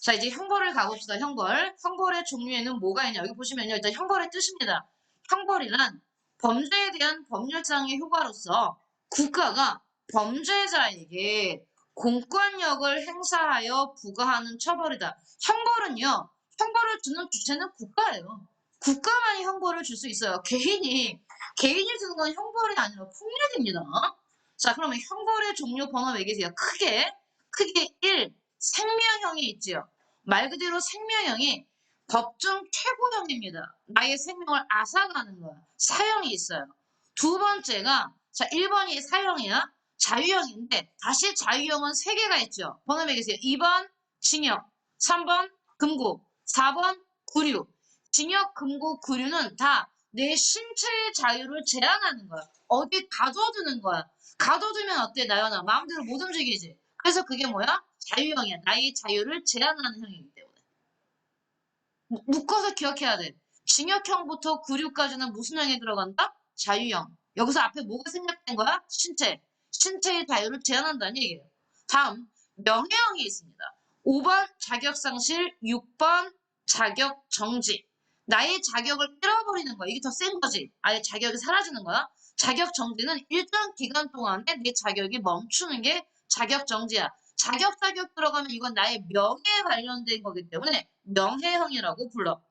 자, 이제 형벌을 가봅시다. 형벌. 형벌의 종류에는 뭐가 있냐. 여기 보시면요. 일단 형벌의 뜻입니다. 형벌이란 범죄에 대한 법률상의 효과로서 국가가 범죄자에게 공권력을 행사하여 부과하는 처벌이다. 형벌은요. 형벌을 주는 주체는 국가예요. 국가만이 형벌을 줄 수 있어요. 개인이 주는 건 형벌이 아니라 폭력입니다. 자, 그러면 형벌의 종류 번호 매기세요. 크게 1. 생명형이 있지요. 말 그대로 생명형이 법정 최고형입니다. 나의 생명을 앗아가는 거야. 사형이 있어요. 두 번째가, 자, 1번이 사형이야. 자유형인데, 다시 자유형은 3개가 있죠. 번호 매기세요. 2번 징역, 3번 금고, 4번 구류. 징역, 금고, 구류는 다 내 신체의 자유를 제한하는 거야. 어디 가둬두는 거야. 가둬두면 어때, 나연아? 마음대로 못 움직이지. 그래서 그게 뭐야? 자유형이야. 나의 자유를 제한하는 형이기 때문에. 묶어서 기억해야 돼. 징역형부터 구류까지는 무슨 형에 들어간다? 자유형. 여기서 앞에 뭐가 생략된 거야? 신체. 신체의 자유를 제한한다는 얘기예요. 다음, 명예형이 있습니다. 5번 자격상실, 6번 자격정지. 나의 자격을 잃어버리는 거야. 이게 더 센 거지. 아예 자격이 사라지는 거야. 자격정지는 일정 기간 동안에 내 자격이 멈추는 게 자격정지야. 자격 들어가면 이건 나의 명예에 관련된 거기 때문에 명예형이라고 불러.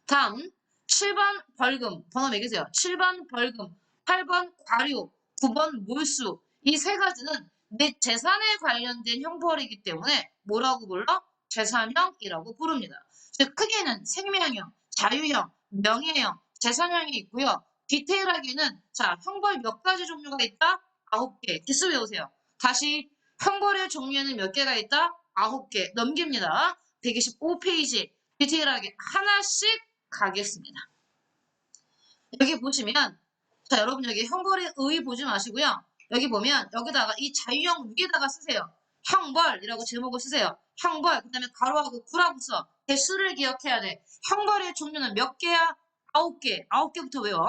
다음 7번 벌금. 번호 매기세요. 7번 벌금, 8번 과료, 9번 몰수. 이 세 가지는 내 재산에 관련된 형벌이기 때문에 뭐라고 불러? 재산형이라고 부릅니다. 즉 크게는 생명형, 자유형, 명예형, 재산형이 있고요. 디테일하게는 자, 형벌 몇 가지 종류가 있다? 9개. 기수 외우세요. 다시 형벌의 종류에는 몇 개가 있다? 9개. 넘깁니다. 125페이지. 디테일하게 하나씩 가겠습니다. 여기 보시면 자, 여러분 여기 형벌의 의 보지 마시고요. 여기 보면 여기다가 이 자유형 위에다가 쓰세요. 형벌이라고 제목을 쓰세요. 형벌, 그 다음에 가로하고 구라고 써. 개수를 기억해야 돼. 형벌의 종류는 몇 개야? 9개. 9개부터 외워.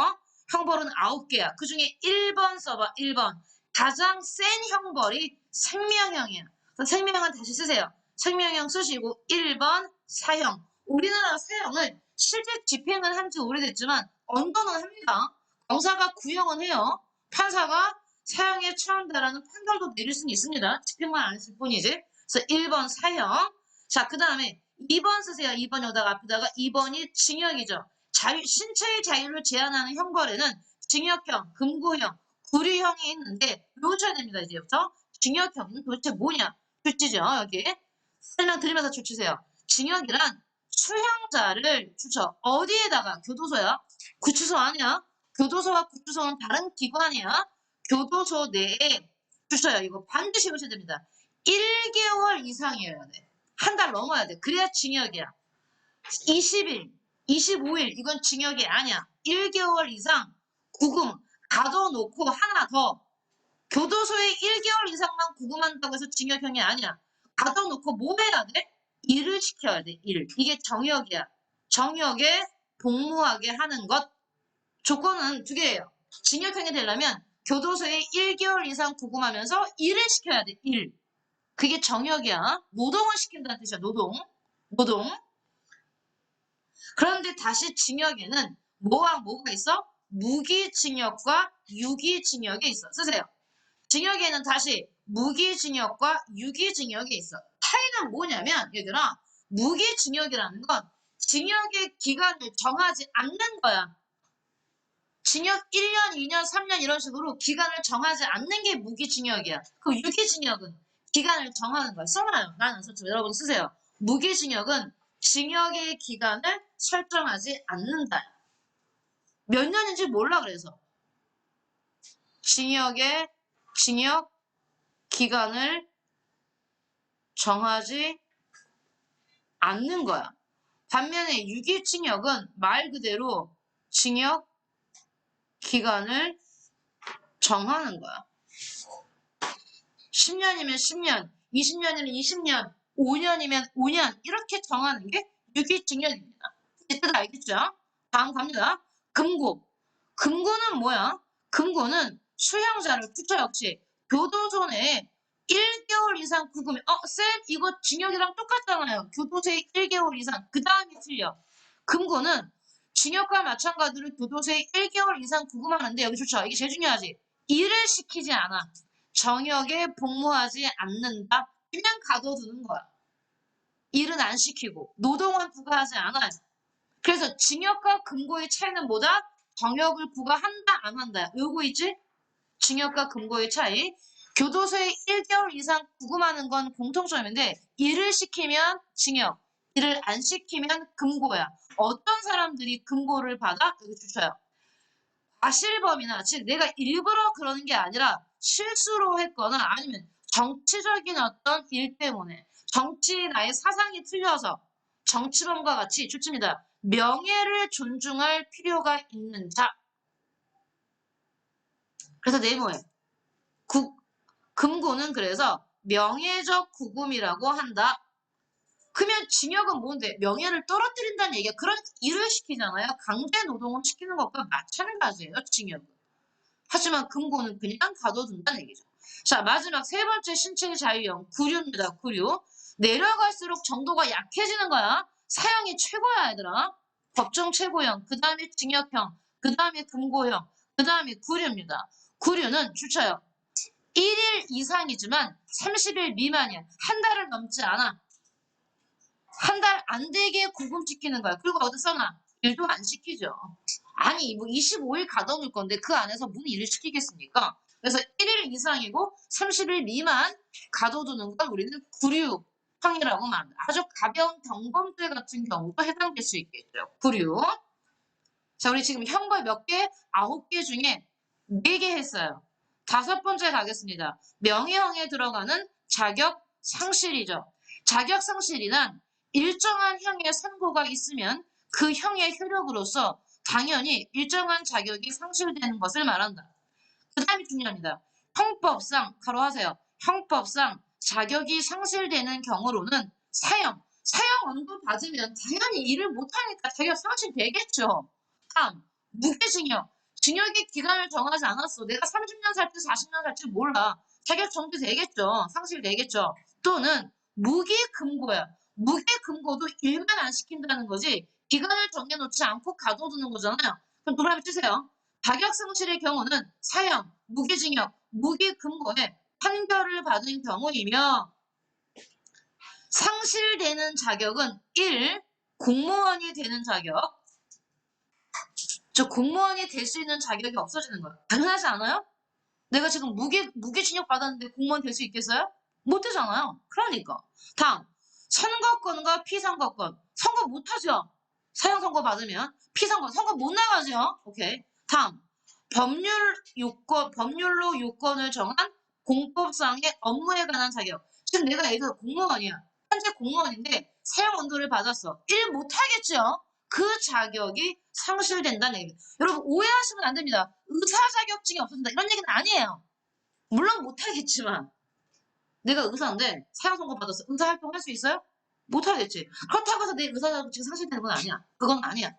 형벌은 9개야. 그 중에 1번 써봐. 1번. 가장 센 형벌이 생명형이야. 생명형은 다시 쓰세요. 생명형 쓰시고 1번 사형. 우리나라 사형을 실제 집행은 한지 오래됐지만 언도는 합니다. 검사가 구형은 해요. 판사가 사형에 처한다라는 판결도 내릴 수는 있습니다. 집행만 안 했을 뿐이지. 그래서 1번 사형. 자, 그 다음에 2번 쓰세요. 2번 여기다가 앞에다가 2번이 징역이죠. 신체의 자유를 제한하는 형벌에는 징역형, 금고형, 구류형이 있는데 외우셔야 됩니다. 이제부터. 징역형은 도대체 뭐냐? 주치죠. 여기. 설명 드리면서 주치세요. 징역이란 수형자를 주쳐. 어디에다가? 교도소야. 구치소 아니야. 교도소와 구치소는 다른 기관이야. 교도소 내에 주셔요. 이거 반드시 외우셔야 됩니다. 1개월 이상이어야 돼. 한 달 넘어야 돼. 그래야 징역이야. 20일, 25일 이건 징역이 아니야. 1개월 이상 구금 가둬놓고 하나 더. 교도소에 1개월 이상만 구금한다고 해서 징역형이 아니야. 가둬놓고 뭐 해야 돼? 일을 시켜야 돼. 일. 이게 정역이야. 정역에 복무하게 하는 것. 조건은 2개예요. 징역형이 되려면 교도소에 1개월 이상 구금하면서 일을 시켜야 돼. 일. 그게 정역이야. 노동을 시킨다는 뜻이야. 노동. 그런데 다시 징역에는 뭐와 뭐가 있어? 무기징역과 유기징역이 있어. 쓰세요. 징역에는 다시 무기징역과 유기징역이 있어. 차이는 뭐냐면 얘들아, 무기징역이라는 건 징역의 기간을 정하지 않는 거야. 징역 1년, 2년, 3년 이런 식으로 기간을 정하지 않는 게 무기징역이야. 그럼 유기징역은 기간을 정하는 거야. 써놔요. 나는 솔직히 여러분 쓰세요. 무기징역은 징역의 기간을 설정하지 않는다. 몇 년인지 몰라 그래서. 징역 기간을 정하지 않는 거야. 반면에 유기징역은 말 그대로 징역 기간을 정하는 거야. 10년이면 10년, 20년이면 20년, 5년이면 5년 이렇게 정하는 게 유기징역입니다. 뜻 알겠죠? 다음 갑니다. 금고. 금고는 뭐야? 금고는 수형자를 주처 역시 교도소 내에 1개월 이상 구금이 쌤 이거 징역이랑 똑같잖아요. 교도소에 1개월 이상. 그 다음이 틀려. 금고는 징역과 마찬가지로 교도소에 1개월 이상 구금하는데 여기 좋죠. 이게 제일 중요하지. 일을 시키지 않아. 정역에 복무하지 않는다. 그냥 가둬두는 거야. 일은 안 시키고 노동은 부과하지 않아요. 그래서 징역과 금고의 차이는 뭐다? 정역을 부과한다 안 한다. 요거 있지? 징역과 금고의 차이. 교도소에 1개월 이상 구금하는 건 공통점인데 일을 시키면 징역, 일을 안 시키면 금고야. 어떤 사람들이 금고를 받아? 여기 주셔요. 과실범이나 즉 내가 일부러 그러는 게 아니라 실수로 했거나 아니면 정치적인 어떤 일 때문에 정치 나의 사상이 틀려서 정치범과 같이 좋습니다. 명예를 존중할 필요가 있는 자. 그래서 네모에 금고는 그래서 명예적 구금이라고 한다. 그러면 징역은 뭔데? 명예를 떨어뜨린다는 얘기야. 그런 일을 시키잖아요. 강제 노동을 시키는 것과 마찬가지예요. 징역은. 하지만 금고는 그냥 가둬둔다는 얘기죠. 자, 마지막 세 번째 신체의 자유형 구류입니다. 구류. 내려갈수록 정도가 약해지는 거야. 사형이 최고야 얘들아. 법정 최고형, 그 다음에 징역형, 그 다음에 금고형, 그 다음에 구류입니다. 구류는 주쳐요. 1일 이상이지만 30일 미만이야. 한 달을 넘지 않아. 한 달 안 되게 구금시키는 거야. 그리고 어디 써놔? 일도 안 시키죠. 아니 뭐 25일 가둬놓을 건데 그 안에서 무슨 일을 시키겠습니까? 그래서 1일 이상이고 30일 미만 가둬두는 걸 우리는 구류형이라고 말합니다. 아주 가벼운 경범죄 같은 경우도 해당될 수 있겠죠. 구류. 자, 우리 지금 형벌 몇 개? 9개 중에 4개 했어요. 5번째 가겠습니다. 명예형에 들어가는 자격 상실이죠. 자격 상실이란 일정한 형의 선고가 있으면 그 형의 효력으로서 당연히 일정한 자격이 상실되는 것을 말한다. 그 다음이 중요합니다. 형법상, 가로하세요. 형법상 자격이 상실되는 경우로는 사형 언도 받으면 당연히 일을 못하니까 자격 상실되겠죠. 다음, 무기징역. 징역의 기간을 정하지 않았어. 내가 30년 살지 40년 살지 몰라. 자격 정지되겠죠. 상실되겠죠. 또는 무기금고야. 무기금고도 일만 안 시킨다는 거지 기간을 정해놓지 않고 가둬두는 거잖아요. 그럼 동그라미 치세요. 자격 상실의 경우는 사형, 무기징역, 무기금고에 판결을 받은 경우이며 상실되는 자격은 1. 공무원이 되는 자격. 저 공무원이 될 수 있는 자격이 없어지는 거예요. 당연하지 않아요? 내가 지금 무기징역 받았는데 공무원 될 수 있겠어요? 못 되잖아요. 그러니까. 다음, 선거권과 피선거권. 선거 못 하죠? 사형 선고 받으면. 선거 못 나가죠? 오케이. 다음, 법률로 요건을 정한 공법상의 업무에 관한 자격. 지금 내가 예를 들어 공무원이야. 현재 공무원인데 사형 언도를 받았어. 일 못하겠죠? 그 자격이 상실된다는 얘기예요. 여러분 오해하시면 안 됩니다. 의사 자격증이 없어진다. 이런 얘기는 아니에요. 물론 못하겠지만 내가 의사인데 사형 선고 받았어. 의사 활동할 수 있어요? 못하겠지. 그렇다고 해서 내 의사 자격증이 상실되는 건 아니야. 그건 아니야.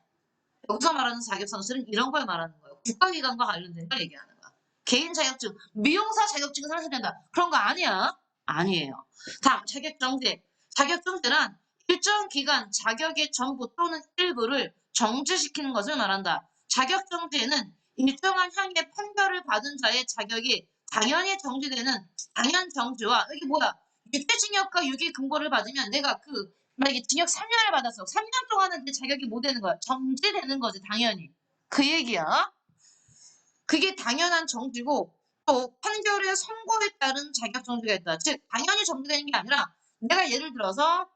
여기서 말하는 자격 상실은 이런 걸 말하는 거예요. 국가기관과 관련된 걸 얘기하는 거야. 개인 자격증, 미용사 자격증이 상실된다. 그런 거 아니야. 아니에요. 다음 자격정지. 자격정지란 일정 기간 자격의 전부 또는 일부를 정지시키는 것을 말한다. 자격정지에는 일정한 형의 판결을 받은 자의 자격이 당연히 정지되는 당연정지와 이게 뭐야? 유기징역과 유기금고를 받으면 내가 만약에 징역 3년을 받았어. 3년 동안은 내 자격이 뭐 되는 거야? 정지되는 거지 당연히. 그 얘기야. 그게 당연한 정지고 또 판결의 선고에 따른 자격 정지가 있다. 즉 당연히 정지되는 게 아니라 내가 예를 들어서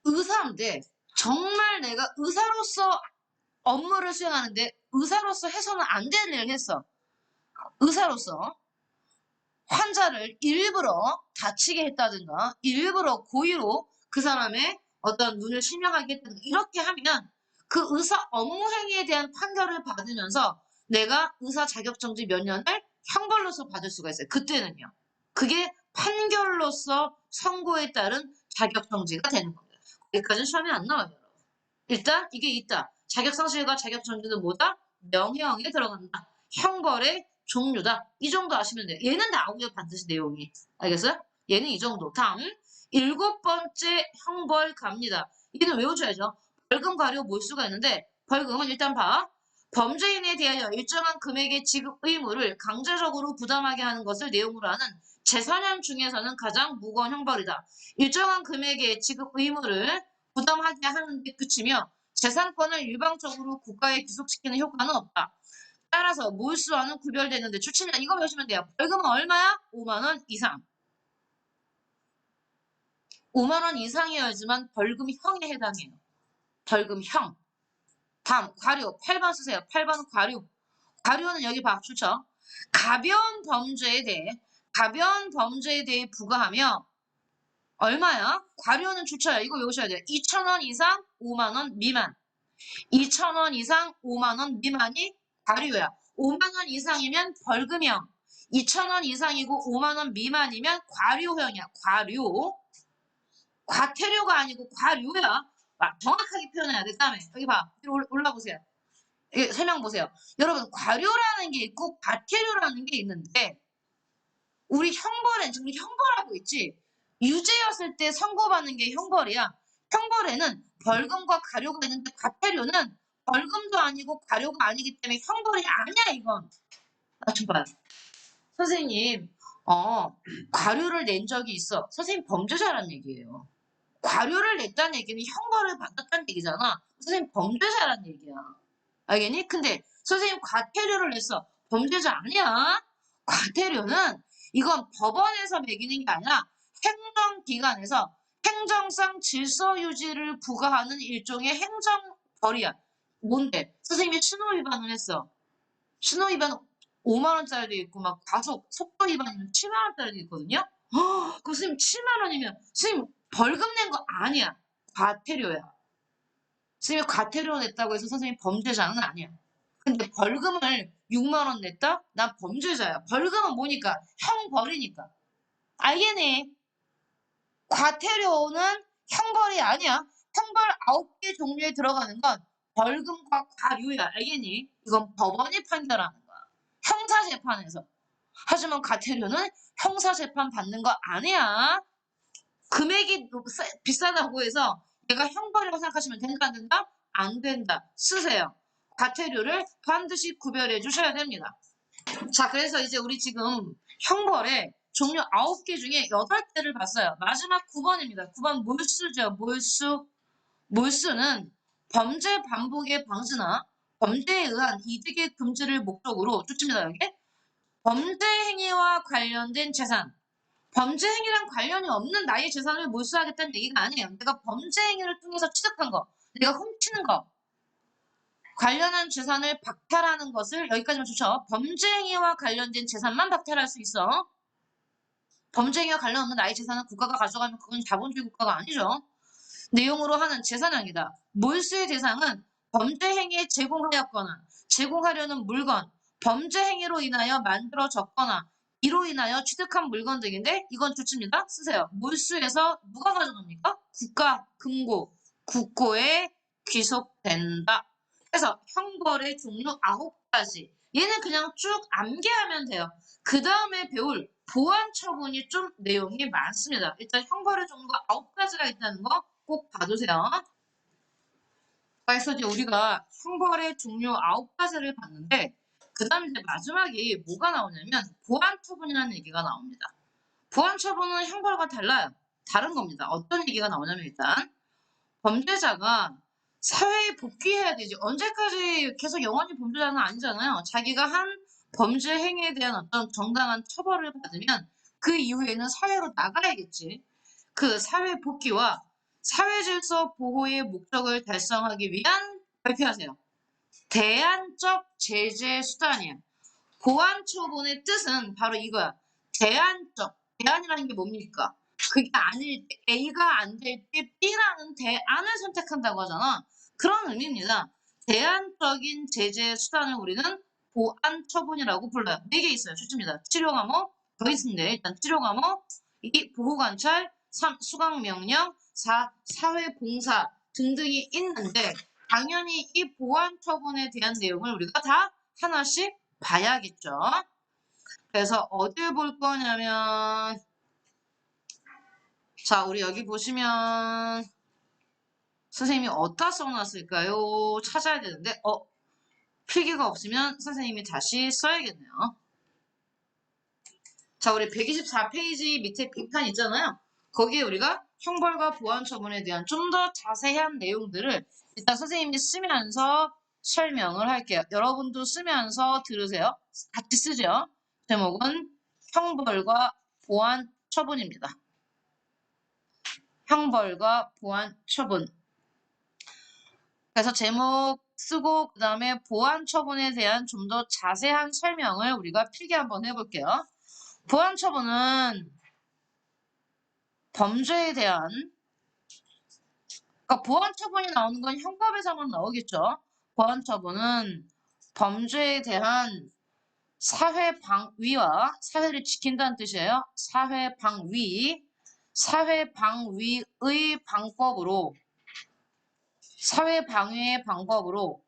의사인데 정말 내가 의사로서 업무를 수행하는데 의사로서 해서는 안 되는 일을 했어. 의사로서 환자를 일부러 다치게 했다든가 일부러 고의로 그 사람의 어떤 눈을 실명하게 했다든가 이렇게 하면 그 의사 업무 행위에 대한 판결을 받으면서 내가 의사 자격정지 몇 년을 형벌로서 받을 수가 있어요. 그때는요. 그게 판결로서 선고에 따른 자격정지가 되는 겁니다. 여기까지는 시험에 안 나와요. 여러분. 일단 이게 있다. 자격상실과 자격정지는 뭐다? 명예형에 들어간다. 형벌의 종류다. 이 정도 아시면 돼요. 얘는 나오고요. 반드시 내용이. 알겠어요? 얘는 이 정도. 다음 7번째 형벌 갑니다. 이는 외워줘야죠. 벌금, 과료, 몰수가 있는데 벌금은 일단 봐. 범죄인에 대하여 일정한 금액의 지급 의무를 강제적으로 부담하게 하는 것을 내용으로 하는 제4년 중에서는 가장 무거운 형벌이다. 일정한 금액의 지급 의무를 부담하게 하는 데 그치며 재산권을 일방적으로 국가에 귀속시키는 효과는 없다. 따라서 몰수와는 구별되는데 추천이다. 이거 배우시면 돼요. 벌금은 얼마야? 5만 원 이상. 5만 원 이상이어야지만 벌금형에 해당해요. 벌금형. 다음 과료 8번 쓰세요. 8번 과료. 과료는 여기 봐. 좋죠? 가벼운 범죄에 대해 부과하며 얼마야? 과료는 좋죠. 이거 외우셔야 돼요. 2,000원 이상 5만 원 미만. 2,000원 이상 5만 원 미만이 과료야. 5만 원 이상이면 벌금형. 2,000원 이상이고 5만 원 미만이면 과료형이야. 과료. 과태료가 아니고 과료야. 정확하게 표현해야 돼. 다음에 여기 봐. 올라보세요. 여기 설명 보세요. 여러분 과료라는 게 있고 과태료라는 게 있는데 우리 형벌엔 지금 형벌하고 있지. 유죄였을 때 선고받는 게 형벌이야. 형벌에는 벌금과 과료가 있는데 과태료는 벌금도 아니고 과료가 아니기 때문에 형벌이 아니야 이건. 좀 봐요. 선생님 과료를 낸 적이 있어. 선생님 범죄자란 얘기예요. 과료를 냈다는 얘기는 형벌을 받았다는 얘기잖아. 선생님 범죄자란 얘기야. 알겠니? 근데 선생님 과태료를 냈어. 범죄자 아니야. 과태료는 이건 법원에서 매기는 게 아니라 행정기관에서 행정상 질서 유지를 부과하는 일종의 행정벌이야. 뭔데? 선생님이 신호 위반을 했어. 신호 위반 5만 원짜리도 있고 막 과속 속도 위반이면 7만 원짜리도 있거든요. 그 선생님 7만 원이면 선생님 벌금 낸 거 아니야. 과태료야. 선생님 과태료 냈다고 해서 선생님 범죄자는 아니야. 근데 벌금을 6만 원 냈다? 난 범죄자야. 벌금은 뭐니까? 형벌이니까. 알겠니? 과태료는 형벌이 아니야. 형벌 9개 종류에 들어가는 건 벌금과 과료야. 알겠니? 이건 법원이 판결하는 거야. 형사재판에서. 하지만 과태료는 형사재판 받는 거 아니야. 금액이 비싸다고 해서 내가 형벌이라고 생각하시면 된다 안 된다? 안 된다. 쓰세요. 과태료를 반드시 구별해 주셔야 됩니다. 자, 그래서 이제 우리 지금 형벌의 종류 9개 중에 8개를 봤어요. 마지막 9번입니다. 9번 몰수죠. 몰수. 몰수는 범죄 반복의 방지나 범죄에 의한 이득의 금지를 목적으로 좋습니다. 여기 범죄 행위와 관련된 재산. 범죄 행위랑 관련이 없는 나의 재산을 몰수하겠다는 얘기가 아니에요. 내가 범죄 행위를 통해서 취득한 거, 내가 훔치는 거, 관련한 재산을 박탈하는 것을 여기까지만 좋죠. 범죄 행위와 관련된 재산만 박탈할 수 있어. 범죄 행위와 관련 없는 나의 재산은 국가가 가져가면 그건 자본주의 국가가 아니죠. 내용으로 하는 재산행위다. 몰수의 대상은 범죄 행위에 제공하였거나 제공하려는 물건, 범죄 행위로 인하여 만들어졌거나 이로 인하여 취득한 물건 등인데 이건 좋습니다. 쓰세요. 몰수에서 누가 가져갑니까? 국가, 금고, 국고에 귀속된다. 그래서 형벌의 종류 9가지. 얘는 그냥 쭉 암기하면 돼요. 그 다음에 배울 보완 처분이 좀 내용이 많습니다. 일단 형벌의 종류가 9가지가 있다는 거 꼭 봐두세요. 그래서 이제 우리가 형벌의 종류 9가지를 봤는데 그 다음에 이제 마지막에 뭐가 나오냐면 보완 처분이라는 얘기가 나옵니다. 보완 처분은 형벌과 달라요. 다른 겁니다. 어떤 얘기가 나오냐면 일단 범죄자가 사회에 복귀해야 되지. 언제까지 계속 영원히 범죄자는 아니잖아요. 자기가 한 범죄 행위에 대한 어떤 정당한 처벌을 받으면 그 이후에는 사회로 나가야겠지. 그 사회 복귀와 사회질서 보호의 목적을 달성하기 위한 발표하세요. 대안적 제재 수단이야. 보완 처분의 뜻은 바로 이거야. 대안적. 대안이라는 게 뭡니까? 그게 아닐 때 A가 안 될 때 B라는 대안을 선택한다고 하잖아. 그런 의미입니다. 대안적인 제재 수단을 우리는 보완 처분이라고 불러요. 4개 있어요. 좋습니다. 치료 감호 더 있는데 일단 치료 감호 2. 보호 관찰 3. 수강 명령 4. 사회 봉사 등등이 있는데 당연히 이 보완 처분에 대한 내용을 우리가 다 하나씩 봐야겠죠. 그래서 어딜 볼 거냐면 자, 우리 여기 보시면 선생님이 어디다 써놨을까요? 찾아야 되는데 필기가 없으면 선생님이 다시 써야겠네요. 자, 우리 124페이지 밑에 빈칸 있잖아요. 거기에 우리가 형벌과 보완 처분에 대한 좀 더 자세한 내용들을 일단 선생님이 쓰면서 설명을 할게요. 여러분도 쓰면서 들으세요. 같이 쓰죠. 제목은 형벌과 보완 처분입니다. 형벌과 보완 처분. 그래서 제목 쓰고 그 다음에 보완 처분에 대한 좀 더 자세한 설명을 우리가 필기 한번 해볼게요. 보완 처분은 범죄에 대한 그러니까 보완 처분이 나오는 건 형법에서만 나오겠죠. 보완 처분은 범죄에 대한 사회 방위와 사회를 지킨다는 뜻이에요. 사회 방위, 사회 방위의 방법으로 사회 방위의 방법으로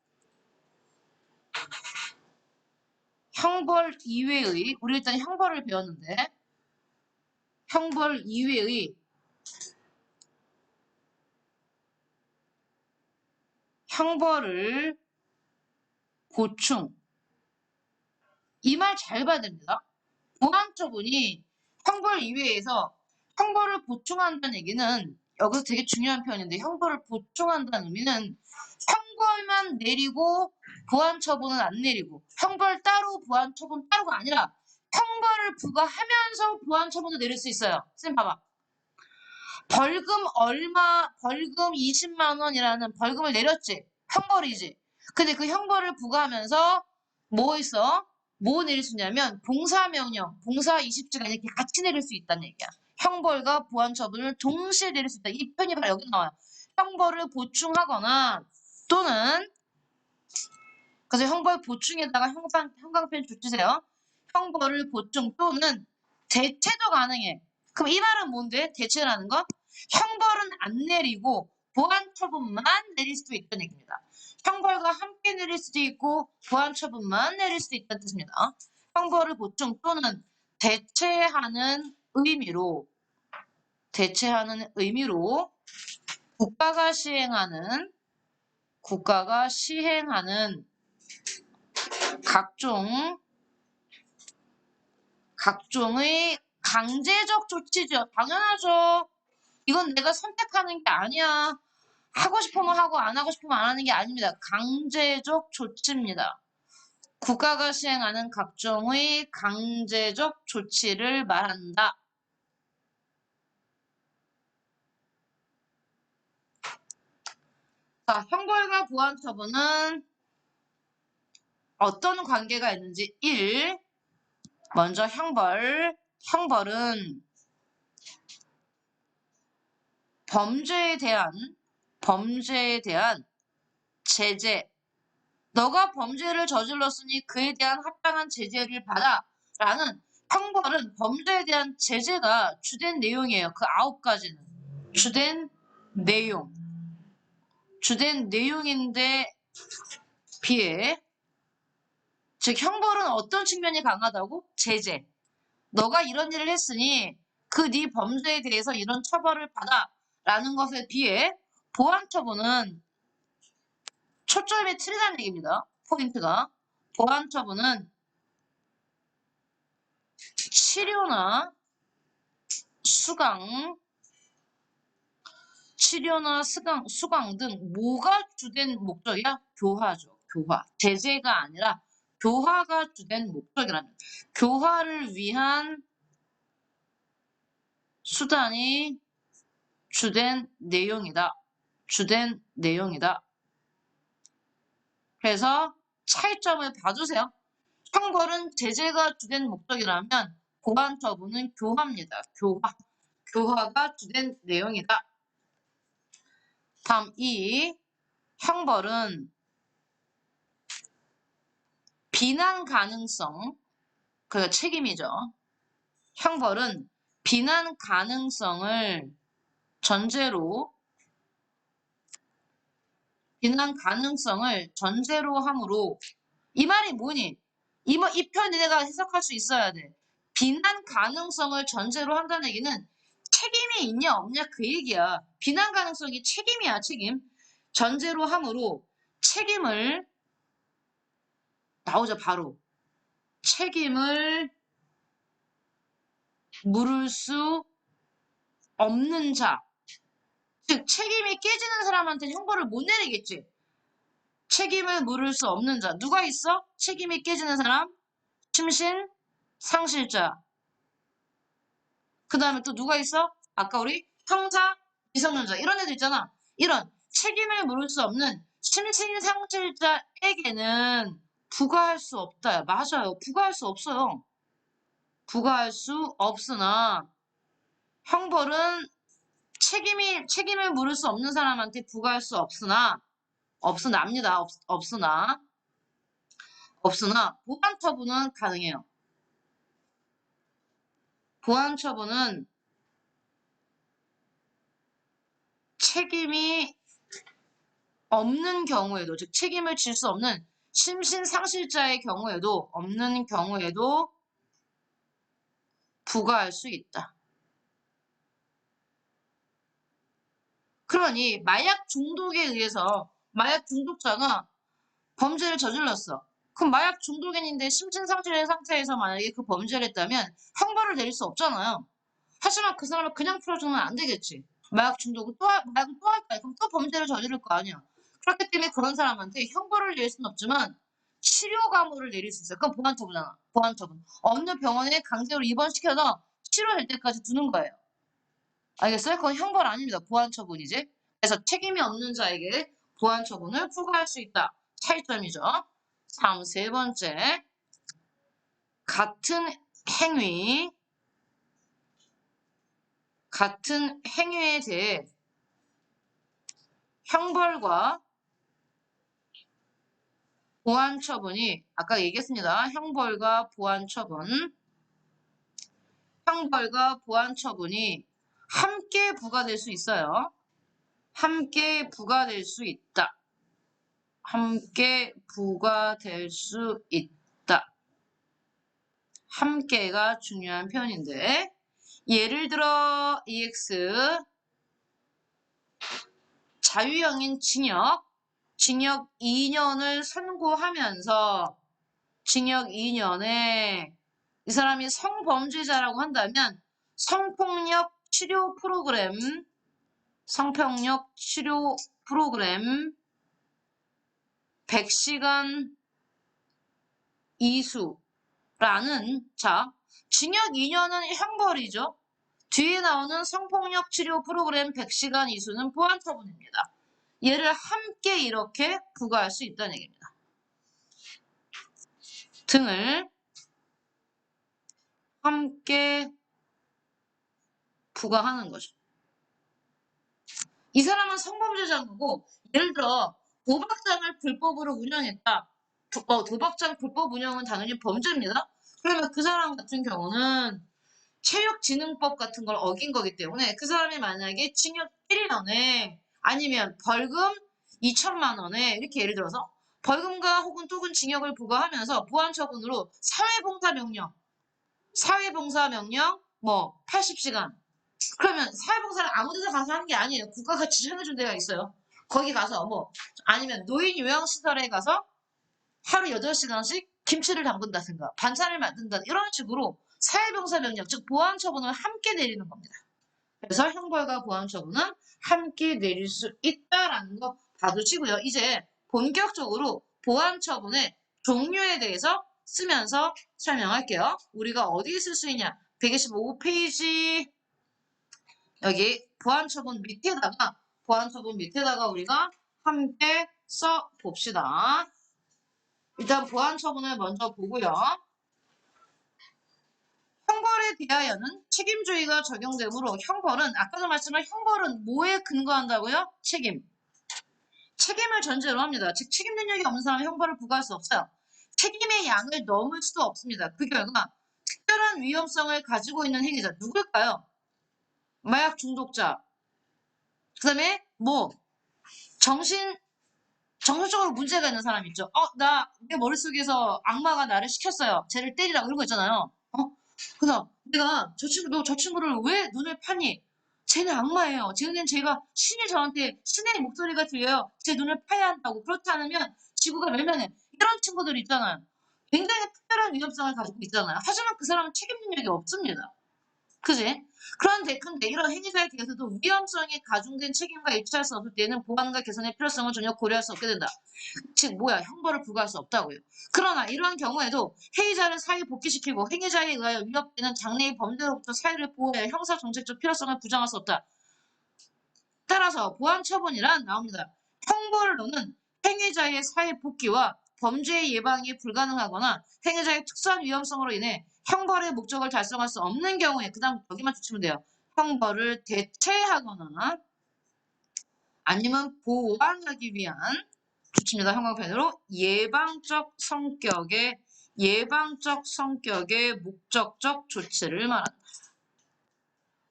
형벌 이외의 우리 일단 형벌을 배웠는데 형벌 이외의 형벌을 보충 이 말 잘 봐야 됩니다. 보완 처분이 형벌 이외에서 형벌을 보충한다는 얘기는 여기서 되게 중요한 표현인데 형벌을 보충한다는 의미는 형벌만 내리고 보완 처분은 안 내리고 형벌 따로 보완 처분 따로가 아니라 형벌을 부과하면서 보완 처분을 내릴 수 있어요. 선생님 봐봐. 벌금 20만 원이라는 벌금을 내렸지. 형벌이지. 근데 그 형벌을 부과하면서 뭐 있어? 뭐 내릴 수 있냐면 봉사명령, 봉사 20주간 이렇게 같이 내릴 수 있다는 얘기야. 형벌과 보완 처분을 동시에 내릴 수 있다. 이 편이 바로 여기 나와요. 형벌을 보충하거나 또는 그래서 형벌 보충에다가 형광펜 줄 주세요. 형벌을 보충 또는 대체도 가능해. 그럼 이 말은 뭔데? 대체라는 건 형벌은 안 내리고 보완 처분만 내릴 수도 있다는 얘기입니다. 형벌과 함께 내릴 수도 있고 보완 처분만 내릴 수도 있다는 뜻입니다. 형벌을 보충 또는 대체하는 의미로 국가가 시행하는 각종의 강제적 조치죠. 당연하죠. 이건 내가 선택하는 게 아니야. 하고 싶으면 하고 안 하고 싶으면 안 하는 게 아닙니다. 강제적 조치입니다. 국가가 시행하는 각종의 강제적 조치를 말한다. 자, 형벌과 보완 처분은 어떤 관계가 있는지 1. 먼저 형벌은 범죄에 대한 제재 너가 범죄를 저질렀으니 그에 대한 합당한 제재를 받아 라는 형벌은 범죄에 대한 제재가 주된 내용이에요. 그 9가지는 주된 내용인데 비해 즉 형벌은 어떤 측면이 강하다고? 제재. 너가 이런 일을 했으니 그 네 범죄에 대해서 이런 처벌을 받아 라는 것에 비해 보완 처분은 초점이 틀리다는 얘기입니다. 포인트가. 보완 처분은 치료나 수강 등 뭐가 주된 목적이야? 교화죠. 교화. 제재가 아니라 교화가 주된 목적이라면 교화를 위한 수단이 주된 내용이다. 그래서 차이점을 봐주세요. 형벌은 제재가 주된 목적이라면 보완 처분은 교화입니다. 교화가 주된 내용이다. 다음 2. 형벌은 비난 가능성, 그 책임이죠. 형벌은 비난 가능성을 전제로 함으로 이 말이 뭐니? 이 편 내가 해석할 수 있어야 돼. 비난 가능성을 전제로 한다는 얘기는 책임이 있냐 없냐 그 얘기야. 비난 가능성이 책임이야, 책임. 전제로 함으로 책임을 나오자 바로. 책임을 물을 수 없는 자. 즉 책임이 깨지는 사람한테 형벌을 못 내리겠지. 책임을 물을 수 없는 자. 누가 있어? 책임이 깨지는 사람? 심신, 상실자. 그 다음에 또 누가 있어? 아까 우리 형사, 미성년자 이런 애들 있잖아. 이런 책임을 물을 수 없는 심신 상실자에게는 부과할 수 없다. 맞아요. 부과할 수 없어요. 부과할 수 없으나 형벌은 책임을 물을 수 없는 사람한테 부과할 수 없으나입니다. 없으나 보완 처분은 가능해요. 보완 처분은 책임이 없는 경우에도, 즉 책임을 질 수 없는 심신상실자의 경우에도, 없는 경우에도 부과할 수 있다. 그러니 마약 중독에 의해서 마약 중독자가 범죄를 저질렀어. 그럼 마약 중독인인데 심신상실의 상태에서 만약에 그 범죄를 했다면 형벌을 내릴 수 없잖아요. 하지만 그 사람을 그냥 풀어주면 안 되겠지. 마약을 또 할까? 그럼 또 범죄를 저지를 거 아니야. 그렇기 때문에 그런 사람한테 형벌을 낼 수는 없지만 치료 과모를 내릴 수 있어요. 그건 보완처분이잖아. 보완처분. 어느 병원에 강제로 입원시켜서 치료될 때까지 두는 거예요. 알겠어요? 그건 형벌 아닙니다. 보완처분이지. 그래서 책임이 없는 자에게 보완처분을 부과할 수 있다. 차이점이죠. 다음 세 번째. 같은 행위에 대해 형벌과 보완처분이 아까 얘기했습니다. 형벌과 보완처분이 함께 부과될 수 있어요. 함께 부과될 수 있다. 함께 부과될 수 있다. 함께가 중요한 표현인데 예를 들어 EX 자유형인 징역 2년을 선고하면서 징역 2년에 이 사람이 성범죄자라고 한다면 성폭력 치료 프로그램 100시간 이수라는 징역 2년은 형벌이죠. 뒤에 나오는 성폭력 치료 프로그램 100시간 이수는 보완처분입니다. 얘를 함께 이렇게 부과할 수 있다는 얘기입니다. 등을 함께 부과하는 거죠. 이 사람은 성범죄자인 거고 예를 들어 도박장을 불법으로 운영했다. 도박장 불법 운영은 당연히 범죄입니다. 그러면 그 사람 같은 경우는 체육진흥법 같은 걸 어긴 거기 때문에 그 사람이 만약에 징역 1년에 아니면 벌금 2천만 원에 이렇게 예를 들어서 벌금과 혹은 징역을 부과하면서 보완처분으로 사회봉사명령 80시간 그러면 사회봉사를 아무 데나 가서 하는 게 아니에요. 국가가 지정해준 데가 있어요. 거기 가서 아니면 노인 요양시설에 가서 하루 8시간씩 김치를 담근다든가 반찬을 만든다 이런 식으로 사회봉사 명령 즉 보완처분을 함께 내리는 겁니다. 그래서 형벌과 보완처분은 함께 내릴 수 있다라는 거 봐두시고요. 이제 본격적으로 보완처분의 종류에 대해서 쓰면서 설명할게요. 우리가 어디에 쓸 수 있냐 125페이지 여기 보완처분 밑에다가 우리가 함께 써 봅시다. 일단 보완처분을 먼저 보고요. 형벌에 대하여는 책임주의가 적용되므로 형벌은 아까도 말씀한 형벌은 뭐에 근거한다고요? 책임을 전제로 합니다. 즉 책임 능력이 없는 사람은 형벌을 부과할 수 없어요. 책임의 양을 넘을 수도 없습니다. 그 결과 특별한 위험성을 가지고 있는 행위자 누굴까요? 마약 중독자 그 다음에 정신 정신적으로 문제가 있는 사람 있죠. 내 머릿속에서 악마가 나를 시켰어요. 쟤를 때리라 이런 거 있잖아요. 그래서 내가 너 저 친구를 왜 눈을 파니? 쟤는 악마예요. 쟤는 제가 신이 저한테 신의 목소리가 들려요. 제 눈을 파야 한다고. 그렇지 않으면 지구가 멸망해. 이런 친구들 있잖아요. 굉장히 특별한 위험성을 가지고 있잖아요. 하지만 그 사람은 책임 능력이 없습니다. 그지? 근데 이런 행위자에 대해서도 위험성이 가중된 책임과 일치할 수 없을 때는 보완과 개선의 필요성을 전혀 고려할 수 없게 된다. 즉 형벌을 부과할 수 없다고요. 그러나 이러한 경우에도 행위자를 사회 복귀시키고 행위자에 의하여 위협되는 장래의 범죄로부터 사회를 보호해야 형사 정책적 필요성을 부정할 수 없다. 따라서 보완 처분이란 나옵니다. 형벌로는 행위자의 사회 복귀와 범죄 예방이 불가능하거나 행위자의 특수한 위험성으로 인해 형벌의 목적을 달성할 수 없는 경우에 그다음 여기만 붙이면 돼요. 형벌을 대체하거나 아니면 보완하기 위한 붙입니다. 형광펜으로 예방적 성격의 목적적 조치를 말한다.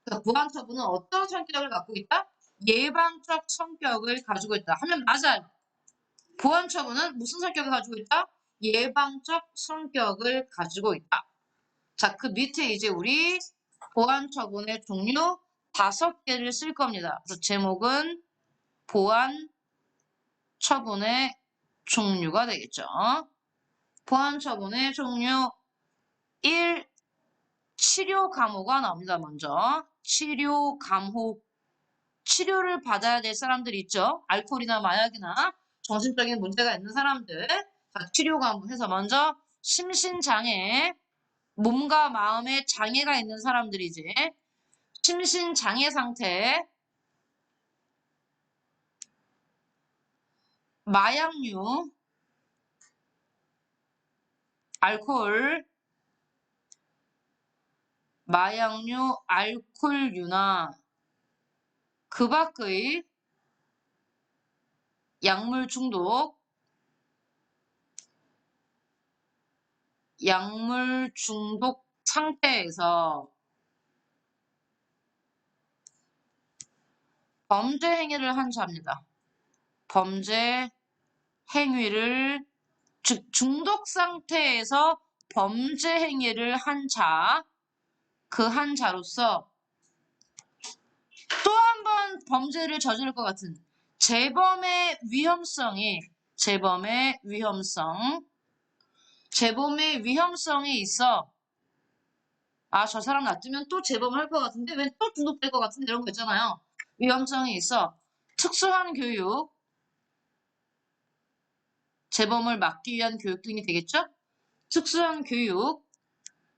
그러니까 보완 처분은 어떤 성격을 갖고 있다? 예방적 성격을 가지고 있다 하면 맞아요. 보완 처분은 무슨 성격을 가지고 있다? 예방적 성격을 가지고 있다. 자, 그 밑에 이제 우리 보완 처분의 종류 5개를 쓸 겁니다. 그래서 제목은 보완 처분의 종류가 되겠죠. 보완 처분의 종류 1. 치료 감호가 나옵니다. 먼저 치료 감호. 치료를 받아야 될 사람들 있죠. 알코올이나 마약이나 정신적인 문제가 있는 사람들. 자, 치료 감호해서 먼저 심신장애, 몸과 마음에 장애가 있는 사람들이지. 심신장애 상태, 마약류, 알코올, 마약류, 알코올류나 그 밖의 약물 중독 상태에서 범죄 행위를 한 자입니다. 범죄 행위를 즉 중독 상태에서 범죄 행위를 한 자, 그 한 자로서 또 한 번 범죄를 저지를 것 같은 재범의 위험성이 있어. 저 사람 놔두면 또 재범을 할 것 같은데 왜 또 중독될 것 같은데 이런 거 있잖아요. 위험성이 있어. 특수한 교육, 재범을 막기 위한 교육 등이 되겠죠? 특수한 교육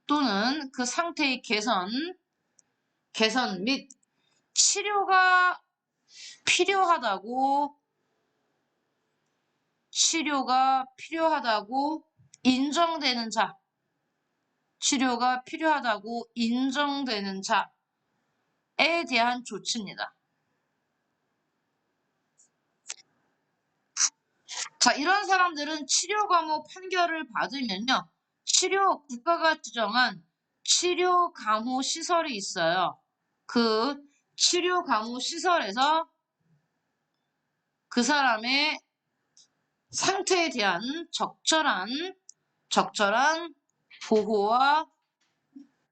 또는 그 상태의 개선 및 치료가 필요하다고 인정되는 자에 대한 조치입니다. 자, 이런 사람들은 치료 감호 판결을 받으면요. 국가가 지정한 치료 감호 시설이 있어요. 그 치료 감호 시설에서 그 사람의 상태에 대한 적절한 보호와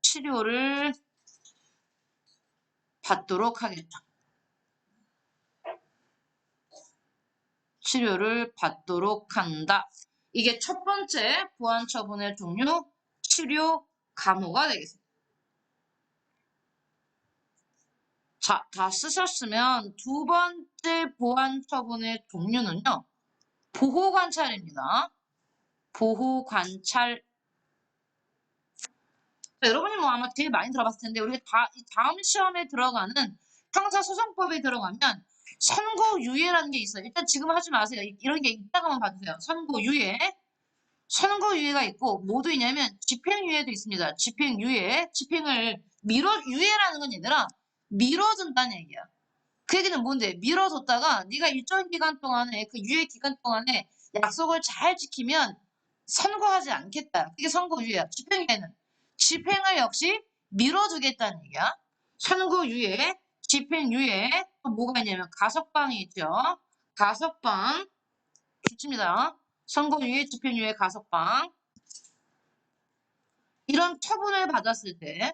치료를 받도록 하겠죠. 치료를 받도록 한다. 이게 첫 번째 보완 처분의 종류, 치료 감호가 되겠습니다. 자, 다 쓰셨으면 두 번째 보완 처분의 종류는요. 보호 관찰입니다. 보호 관찰. 자, 여러분이 아마 제일 많이 들어봤을 텐데 우리가 다음 시험에 들어가는 형사소송법에 들어가면 선고유예라는 게 있어요. 일단 지금 하지 마세요. 이런 게 있다가만 봐주세요. 선고유예가 있고 뭐도 있냐면 집행유예도 있습니다. 집행유예를 유예라는 건 얘들아 미뤄둔다는 얘기야. 그 얘기는 뭔데? 미뤄뒀다가 네가 일정 기간 동안에 그 유예 기간 동안에 약속을 잘 지키면 선고하지 않겠다. 그게 선고유예야. 집행유예는 집행을 역시 미뤄두겠다는 얘기야. 선고유예, 집행유예 또 뭐가 있냐면 가석방이 있죠. 가석방 붙입니다. 선고유예, 집행유예, 가석방. 이런 처분을 받았을 때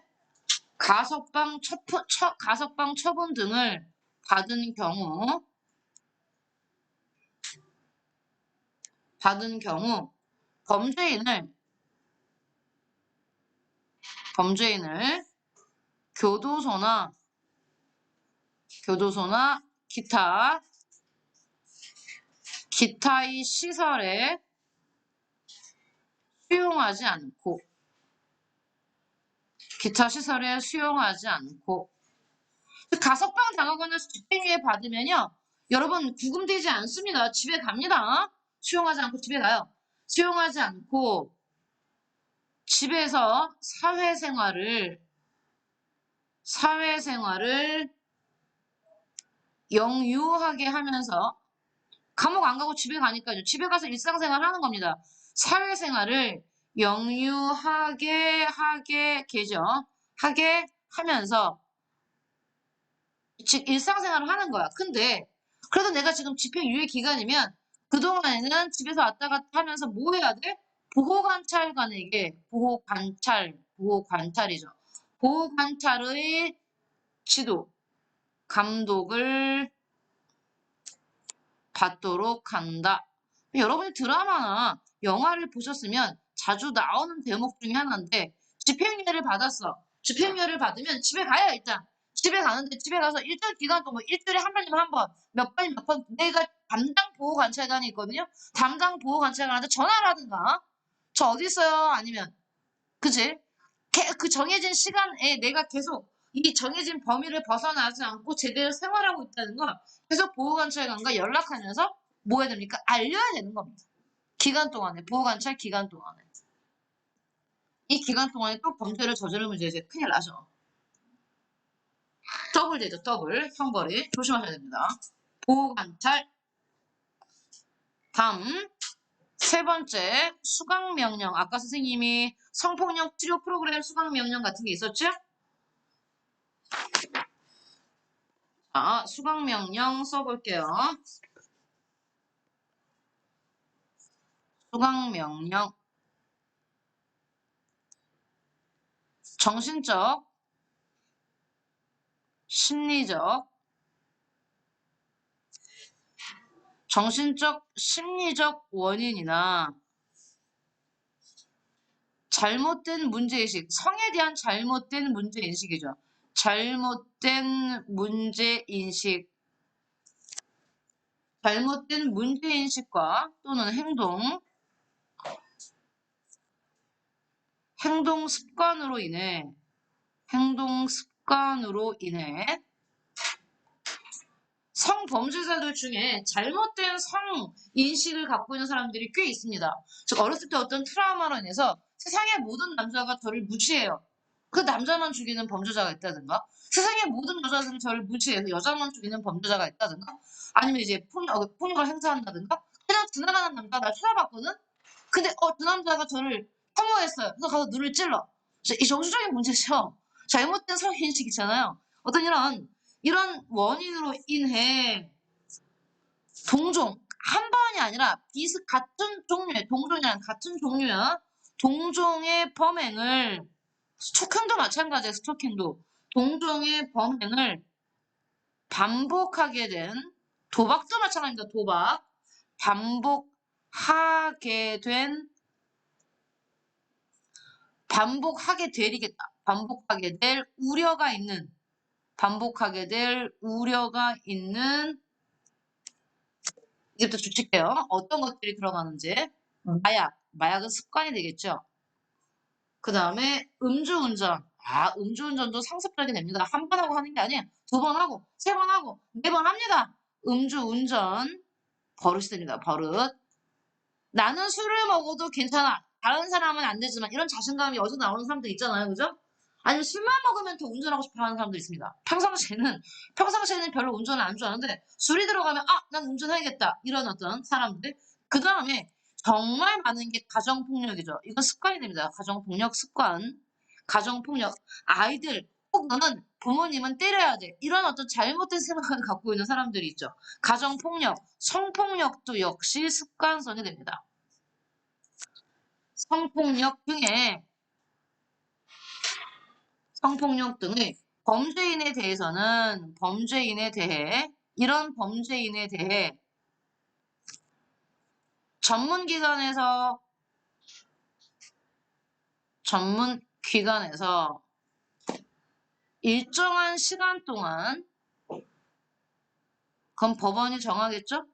가석방 처분 등을 받은 경우 범죄인을 교도소나 기타의 시설에 수용하지 않고 가석방 당하거나 집행유예 받으면요, 여러분 구금되지 않습니다. 집에 갑니다. 수용하지 않고 집에 가요. 수용하지 않고 집에서 사회생활을 영유하게 하면서, 감옥 안 가고 집에 가니까요. 집에 가서 일상생활 하는 겁니다. 사회생활을 영유하게 하게 하면서 즉 일상생활을 하는 거야. 근데 그래도 내가 지금 집행유예 기간이면 그동안에는 집에서 왔다 갔다 하면서 뭐 해야 돼? 보호관찰관에게 보호관찰이죠. 보호관찰의 지도, 감독을 받도록 한다. 여러분이 드라마나 영화를 보셨으면 자주 나오는 대목 중에 하나인데, 집행유예를 받았어. 집행유예를 받으면 집에 가야 일단. 집에 가는데 집에 가서 일정 기간 동안 일주일에 한 번이면 한 번, 몇 번 내가 담당 보호관찰관이 있거든요. 담당 보호관찰관한테 전화를 하든가. 저 어디 있어요? 아니면 그치? 그 정해진 시간에 내가 계속 이 정해진 범위를 벗어나지 않고 제대로 생활하고 있다는 걸 계속 보호관찰관과 연락하면서 뭐 해야 됩니까? 알려야 되는 겁니다. 기간 동안에, 보호관찰 기간 동안에. 이 기간 동안에 또 범죄를 저지르면 이제 큰일 나죠. 더블 되죠, 더블. 형벌이. 조심하셔야 됩니다. 보호관찰. 다음. 세 번째, 수강명령. 아까 선생님이 성폭력 치료 프로그램 수강명령 같은 게 있었죠? 자, 수강명령 써볼게요. 수강명령. 정신적, 심리적 원인이나 잘못된 문제인식, 성에 대한 잘못된 문제인식이죠. 잘못된 문제인식과 또는 행동 습관으로 인해 성범죄자들 중에 잘못된 성인식을 갖고 있는 사람들이 꽤 있습니다. 즉 어렸을 때 어떤 트라우마로 인해서 세상의 모든 남자가 저를 무시해요. 그 남자만 죽이는 범죄자가 있다든가, 세상의 모든 여자들이 저를 무시해서 여자만 죽이는 범죄자가 있다든가, 아니면 이제 폭력을 행사한다든가, 그냥 지나가는 남자가 날 쳐다봤거든? 근데 그 남자가 저를 혐오했어요. 그래서 가서 눈을 찔러. 이 정신적인 문제죠. 잘못된 성인식이잖아요. 어떤 이런 원인으로 인해 동종, 한 번이 아니라 같은 종류야. 동종의 범행을, 스토킹도 마찬가지예요. 스토킹도. 동종의 범행을 반복하게 된, 도박도 마찬가지입니다. 도박. 반복하게 될 우려가 있는 이제부터 주측해요. 어떤 것들이 들어가는지. 마약은 습관이 되겠죠. 그 다음에 음주운전. 음주운전도 상습적이 됩니다. 한 번 하고 하는 게 아니에요. 2번 하고, 3번 하고, 4번 합니다. 음주운전 버릇이 됩니다. 버릇. 나는 술을 먹어도 괜찮아. 다른 사람은 안 되지만, 이런 자신감이 어디서 나오는 사람들 있잖아요. 그죠? 아니면 술만 먹으면 더 운전하고 싶어 하는 사람도 있습니다. 평상시에는 별로 운전을 안 좋아하는데 술이 들어가면 난 운전해야겠다. 이런 어떤 사람들. 그 다음에 정말 많은 게 가정폭력이죠. 이건 습관이 됩니다. 가정폭력 습관. 가정폭력. 아이들 혹은 부모님은 때려야 돼. 이런 어떤 잘못된 생각을 갖고 있는 사람들이 있죠. 가정폭력, 성폭력도 역시 습관성이 됩니다. 성폭력 등의 범죄인에 대해서는 이런 범죄인에 대해 전문기관에서 일정한 시간 동안, 그건 법원이 정하겠죠?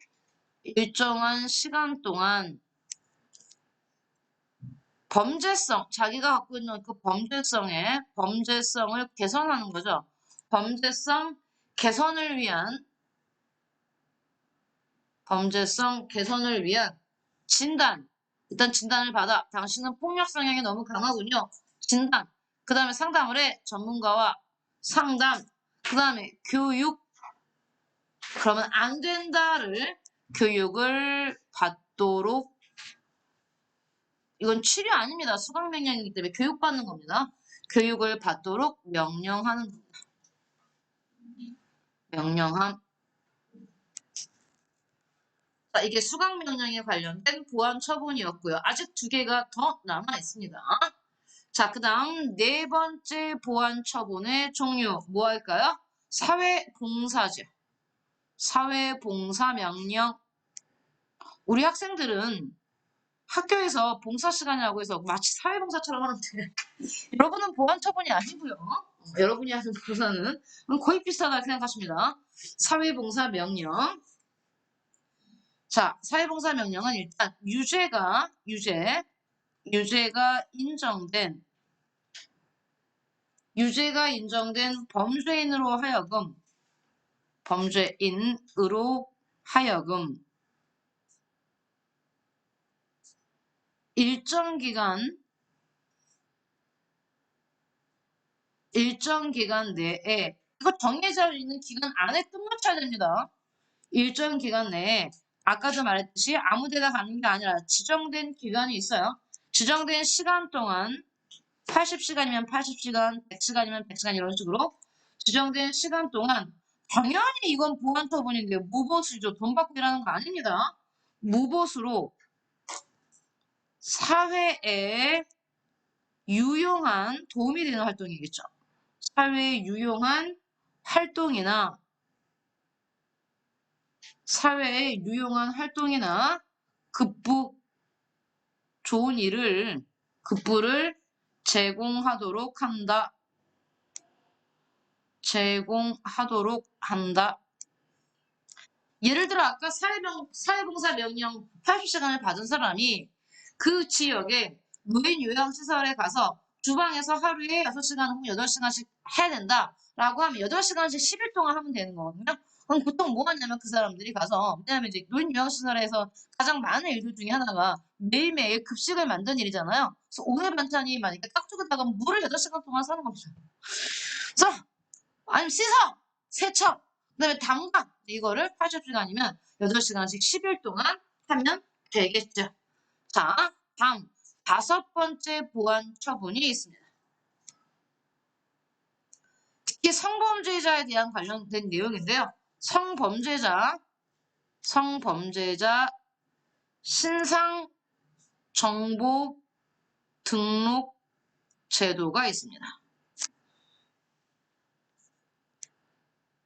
일정한 시간 동안 자기가 갖고 있는 그 범죄성을 개선하는 거죠. 범죄성 개선을 위한 진단. 일단 진단을 받아. 당신은 폭력 성향이 너무 강하군요. 진단. 그 다음에 상담을 해. 전문가와 상담. 그 다음에 교육. 그러면 안 된다를 교육을 받도록, 이건 치료 아닙니다. 수강명령이기 때문에 교육받는 겁니다. 교육을 받도록 명령하는 겁니다. 명령함. 자, 이게 수강명령에 관련된 보완 처분이었고요. 아직 2개가 더 남아 있습니다. 자, 그 다음 4번째 보완 처분의 종류 뭐 할까요? 사회봉사죠. 사회봉사명령. 우리 학생들은 학교에서 봉사 시간이라고 해서 마치 사회봉사처럼 하는데 여러분은 보완 처분이 아니고요. 여러분이 하는 봉사는 거의 비슷하다고 생각하십니다. 사회봉사 명령. 자, 사회봉사 명령은 일단 유죄가 인정된 범죄인으로 하여금 일정 기간 내에, 이거 정해져 있는 기간 안에 끝마쳐야 됩니다. 일정 기간 내에 아까도 말했듯이 아무 데나 가는 게 아니라 지정된 기간이 있어요. 지정된 시간 동안 80시간이면 80시간, 100시간이면 100시간 이런 식으로 지정된 시간 동안, 당연히 이건 보완 처분인데 무보수죠. 돈 받고 일하는 거 아닙니다. 무보수로 사회에 유용한, 도움이 되는 활동이겠죠. 사회에 유용한 활동이나 좋은 급부를 제공하도록 한다. 예를 들어 아까 사회봉사 명령 80시간을 받은 사람이 그 지역에 노인 요양시설에 가서 주방에서 하루에 6시간 혹은 8시간씩 해야 된다라고 하면 8시간씩 10일 동안 하면 되는 거거든요. 그럼 보통 뭐 하냐면 그 사람들이 가서, 왜냐면 이제 노인 요양시설에서 가장 많은 일들 중에 하나가 매일매일 급식을 만드는 일이잖아요. 그래서 오늘 반찬이 만약에 깍두기다가 물을 8시간 동안 사는 겁니다. 그래서 아니면 씻어! 세척! 그 다음에 담가! 이거를 80시간이면 8시간씩 10일 동안 하면 되겠죠. 자, 다음 5번째 보완 처분이 있습니다. 특히 성범죄자에 대한 관련된 내용인데요. 성범죄자 신상 정보 등록 제도가 있습니다.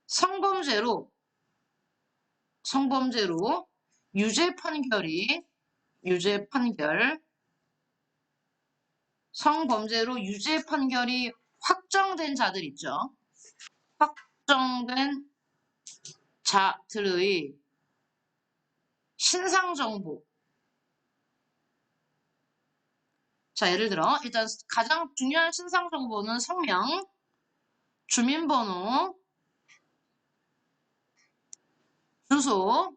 성범죄로 유죄 판결, 성범죄로 유죄 판결이 확정된 자들 있죠. 확정된 자들의 신상정보. 자, 예를 들어 일단 가장 중요한 신상정보는 성명, 주민번호, 주소,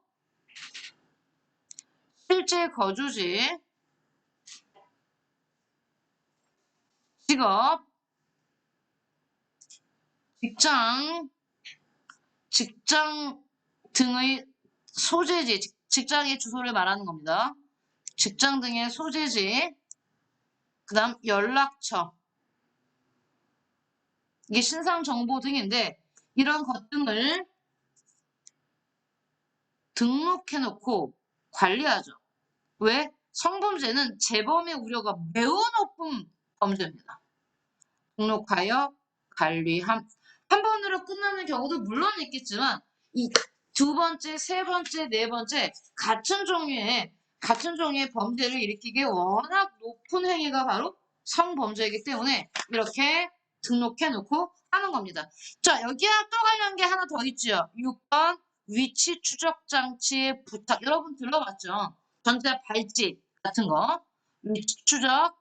실제 거주지, 직업, 직장 등의 소재지, 직장의 주소를 말하는 겁니다. 직장 등의 소재지, 그 다음 연락처, 이게 신상 정보 등인데 이런 것 등을 등록해놓고 관리하죠. 왜? 성범죄는 재범의 우려가 매우 높은 범죄입니다. 등록하여 관리함. 한 번으로 끝나는 경우도 물론 있겠지만 이 두 번째, 세 번째, 네 번째 같은 종류의 범죄를 일으키기에 워낙 높은 행위가 바로 성범죄이기 때문에 이렇게 등록해 놓고 하는 겁니다. 자, 여기에 또 관련 게 하나 더 있죠. 6번 위치 추적 장치의 부착. 여러분 들어봤죠? 전자 발찌 같은 거. 위치 추적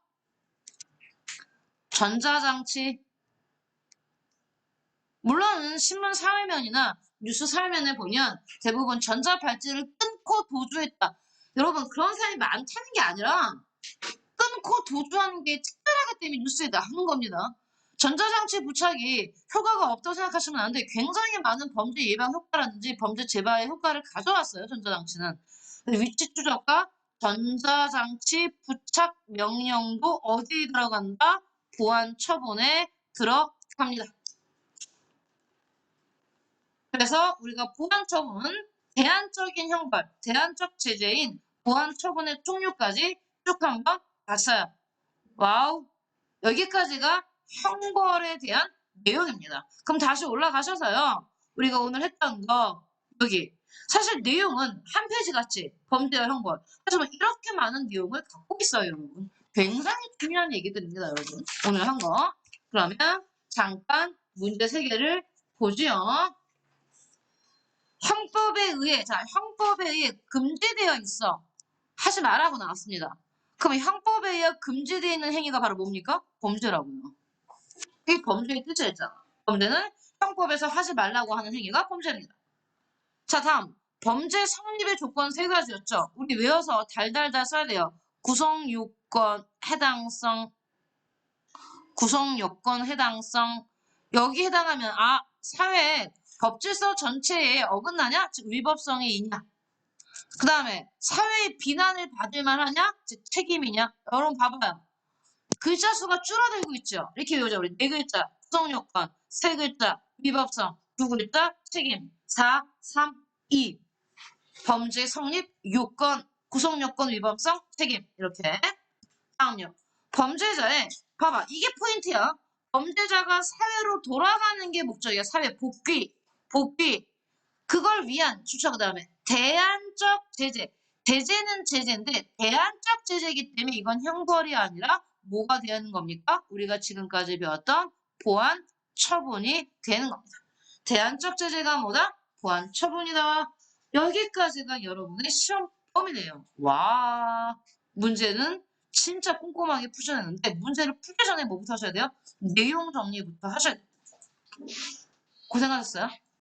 전자장치. 물론 신문 사회면이나 뉴스 사회면에 보면 대부분 전자 발찌를 끊고 도주했다. 여러분 그런 사람이 많다는 게 아니라 끊고 도주하는 게 특별하기 때문에 뉴스에 나오는 겁니다. 전자장치 부착이 효과가 없다고 생각하시면 안 돼. 굉장히 많은 범죄 예방 효과라든지 범죄 재발의 효과를 가져왔어요. 전자장치는. 위치 추적과 전자장치 부착 명령도 어디에 들어간다? 보안 처분에 들어갑니다. 그래서 우리가 보안 처분은 대안적인 형벌, 대안적 제재인 보안 처분의 종류까지 쭉 한번 봤어요. 와우. 여기까지가 형벌에 대한 내용입니다. 그럼 다시 올라가셔서요. 우리가 오늘 했던 거 여기 사실 내용은 한 페이지 같지 범죄와 형벌. 하지만 이렇게 많은 내용을 갖고 있어요, 여러분. 굉장히 중요한 얘기들입니다, 여러분. 오늘 한 거. 그러면 잠깐 문제 3개를 보지요. 형법에 의해 금지되어 있어. 하지 말라고 나왔습니다. 그럼 형법에 의해 금지되어 있는 행위가 바로 뭡니까? 범죄라고요. 이게 범죄의 뜻이었잖아. 범죄는 형법에서 하지 말라고 하는 행위가 범죄입니다. 자, 다음. 범죄 성립의 조건 3가지였죠. 우리 외워서 달달달 써야 돼요. 구성요건, 해당성, 여기 해당하면 사회 법질서 전체에 어긋나냐? 즉 위법성이 있냐? 그 다음에 사회의 비난을 받을 만하냐? 즉 책임이냐? 여러분 봐봐요. 글자 수가 줄어들고 있죠. 이렇게 외우자 우리 4글자 구성요건, 3글자 위법성, 2글자 책임, 4, 3, 2 범죄 성립 요건, 구성요건, 위법성, 책임 이렇게. 다음요. 범죄자의 봐봐 이게 포인트야. 범죄자가 사회로 돌아가는 게 목적이야. 사회 복귀. 그걸 위한 주차. 그 다음에 대안적 제재. 제재는 제재인데 대안적 제재이기 때문에 이건 형벌이 아니라 뭐가 되는 겁니까? 우리가 지금까지 배웠던 보안 처분이 되는 겁니다. 대안적 제재가 뭐다? 보안 처분이다. 여기까지가 여러분의 시험 범위네요. 와, 문제는 진짜 꼼꼼하게 푸셔냈는데 문제를 풀기 전에 뭐부터 하셔야 돼요? 내용 정리부터 하셔야 돼요. 고생하셨어요.